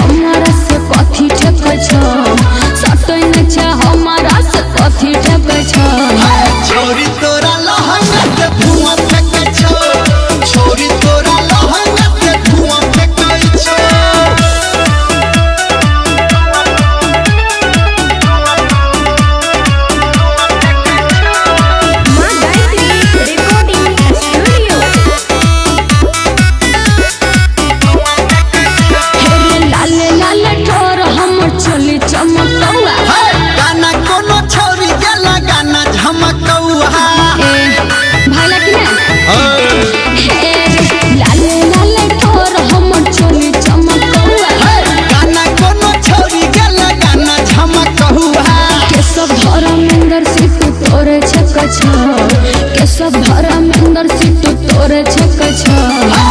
हमारा से कथी ठेक छ सटै न छ हमारा से कथी ठेक छ छोरी तोरा लहंगा से धुआं फेंकै छौ छोरी तोरा लहंगा से धुआं फेंकै छौ गाना कोनो छोरी गेला गाना झमकौहा भाला कि ना लाले लाले ठोर हमर चोली चमकौआ गाना कोनो छोरी गेला गाना झमकौहा केशव धर्मेंद्र सिंह तोरे छक छ केशव धर्मेंद्र सिंह तोरे छक छ